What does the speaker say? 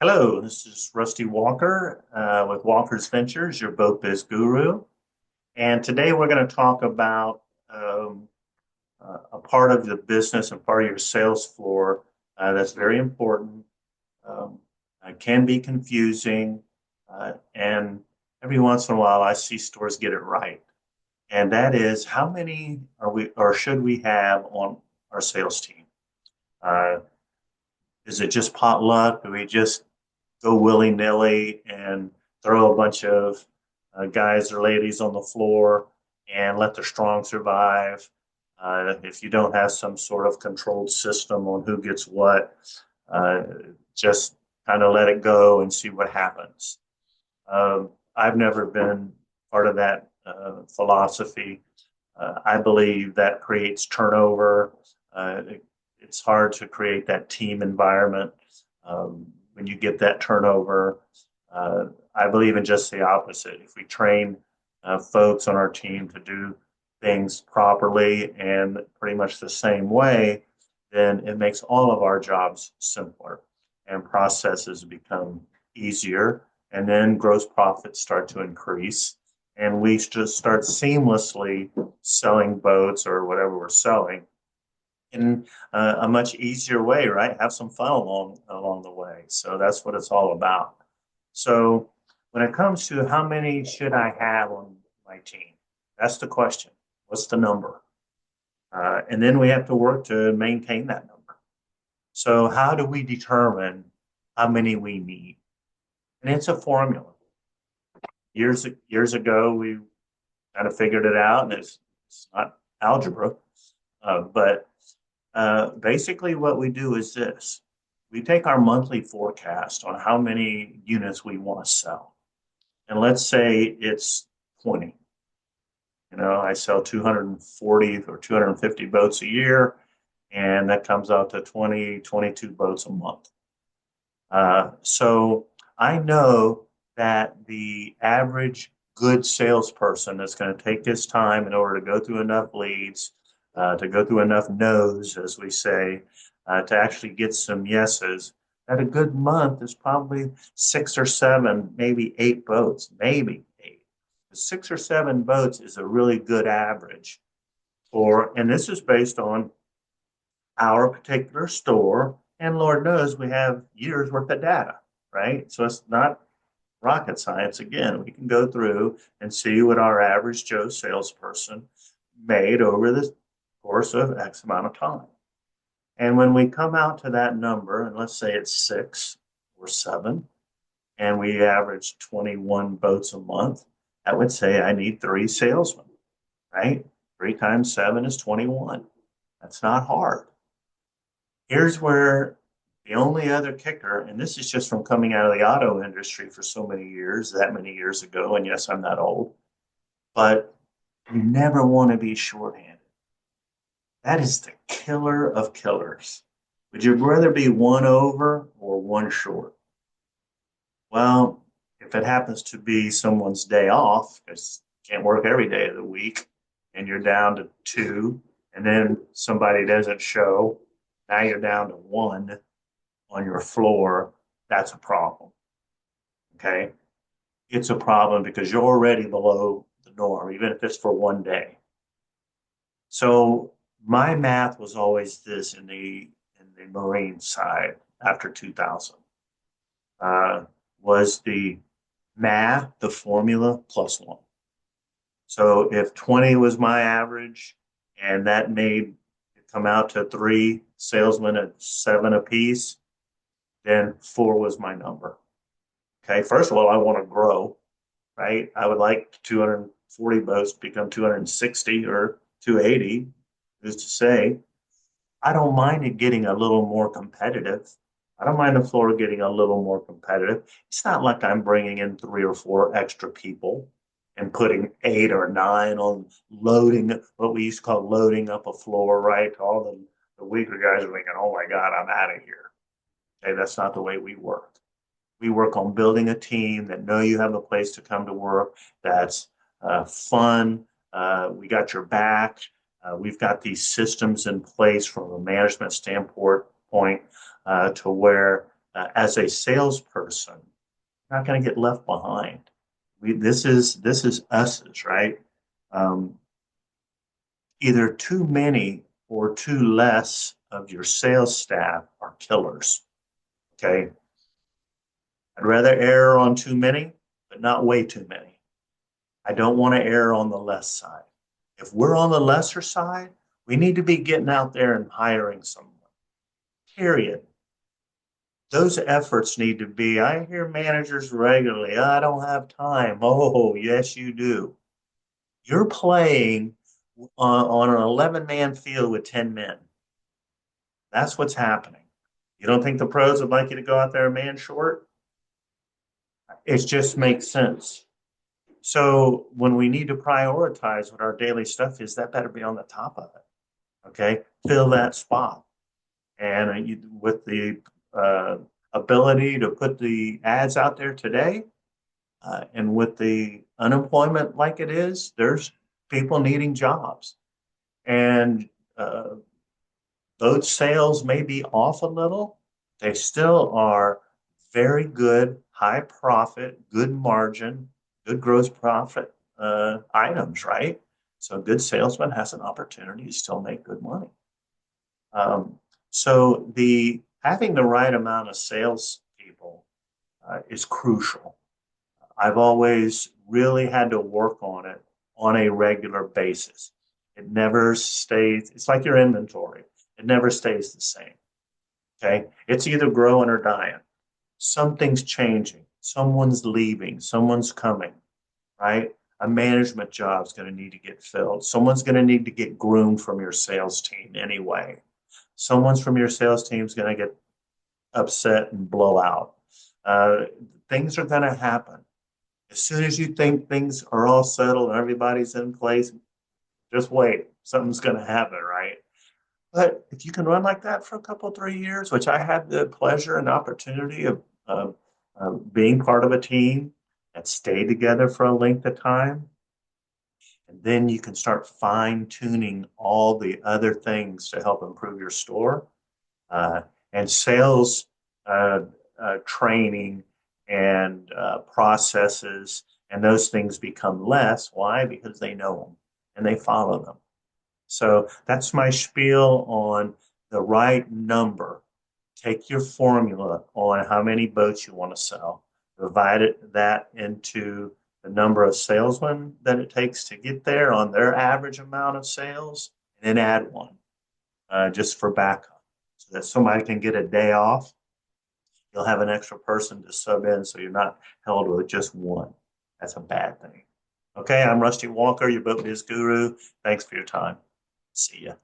Hello, this is Rusty Walker with Walker's Ventures, your boat biz guru. And today we're going to talk about a part of the business and part of your sales floor that's very important. Can be confusing, and every once in a while I see stores get it right. And that is how many are we or should we have on our sales team? Uh, is it just potluck? Do we just go willy nilly and throw a bunch of guys or ladies on the floor and let the strong survive? If you don't have some sort of controlled system on who gets what, uh, just kind of let it go and see what happens. I've never been part of that philosophy. I believe that creates turnover. It's hard to create that team environment when you get that turnover. I believe in just the opposite. If we train folks on our team to do things properly and pretty much the same way, then it makes all of our jobs simpler and processes become easier. And then gross profits start to increase. And we just start seamlessly selling boats or whatever we're selling in a much easier way, right? Have some fun along the way. So that's what it's all about. So when it comes to how many should I have on my team, that's the question. What's the number? And then we have to work to maintain that number. So how do we determine how many we need? And it's a formula. Years ago, we kind of figured it out, and it's not algebra, but basically, what we do is this. We take our monthly forecast on how many units we want to sell. And let's say it's 20. I sell 240 or 250 boats a year, and that comes out to 20, 22 boats a month. So I know that the average good salesperson that's going to take his time in order to go through enough leads, to go through enough no's, as we say, to actually get some yeses, that a good month is probably 6 or 7, maybe 8 boats, maybe 8. 6 or 7 boats is a really good average and this is based on our particular store. And Lord knows we have years worth of data, right? So it's not rocket science. Again, we can go through and see what our average Joe salesperson made over the course of X amount of time. And when we come out to that number, and let's say it's 6 or 7, and we average 21 boats a month, I would say I need 3 salesmen, right? 3 times 7 is 21. That's not hard. Here's where the only other kicker, and this is just from coming out of the auto industry for so many years, that many years ago, and yes, I'm not old, but you never want to be shorthanded. That is the killer of killers. Would you rather be one over or one short? Well, if it happens to be someone's day off, because you can't work every day of the week, and you're down to 2, and then somebody doesn't show, now you're down to 1 on your floor, that's a problem. Okay? It's a problem because you're already below the norm, even if it's for one day. So my math was always this in the marine side after 2000 was the math, the formula +1. So if 20 was my average and that made it come out to 3 salesmen at 7 apiece, then 4 was my number. Okay, first of all, I want to grow, right? I would like 240 boats to become 260 or 280, is to say. I don't mind it getting a little more competitive. I don't mind the floor getting a little more competitive. It's not like I'm bringing in 3 or 4 extra people and putting 8 or 9 on loading, what we used to call loading up a floor, right? All the weaker guys are thinking, oh my God, I'm out of here. Okay, that's not the way we work. We work on building a team that know you have a place to come to work, that's fun. We got your back. We've got these systems in place from a management standpoint to where, as a salesperson, person. You're not going to get left behind. This is us's, right? Um, Either too many or too less of your sales staff are killers. Okay. I'd rather err on too many, but not way too many. I don't want to err on the less side. If we're on the lesser side, we need to be getting out there and hiring someone. Period. Those efforts need to be. I hear managers regularly, I don't have time. Oh, yes, you do. You're playing on an 11-man field with 10 men. That's what's happening. You don't think the pros would like you to go out there a man short? It just makes sense. So when we need to prioritize what our daily stuff is, that better be on the top of it. Okay, fill that spot, and with the uh, ability to put the ads out there today, and with the unemployment like it is, there's people needing jobs, and those sales may be off a little. They still are very good, high profit, good margin, good gross profit items, right? So a good salesman has an opportunity to still make good money. Um, so the having the right amount of salespeople is crucial. I've always really had to work on it on a regular basis. It never stays, it's like your inventory. It never stays the same. Okay. It's either growing or dying. Something's changing. Someone's leaving. Someone's coming, right? A management job is going to need to get filled. Someone's going to need to get groomed from your sales team anyway. Someone's from your sales team is going to get upset and blow out. Uh, Things are going to happen. As soon as you think things are all settled and everybody's in place, just wait. Something's going to happen, right? But if you can run like that for a couple, 3 years, which I had the pleasure and opportunity of being part of a team that stayed together for a length of time, and then you can start fine tuning all the other things to help improve your store. Uh, and sales uh, training and processes and those things become less. Why? Because they know them and they follow them. So that's my spiel on the right number. Take your formula on how many boats you want to sell, divide that into the number of salesmen that it takes to get there on their average amount of sales, and then add one just for backup so that somebody can get a day off. You'll have an extra person to sub in so you're not held with just one. That's a bad thing. Okay, I'm Rusty Walker, your boat biz guru. Thanks for your time. See ya.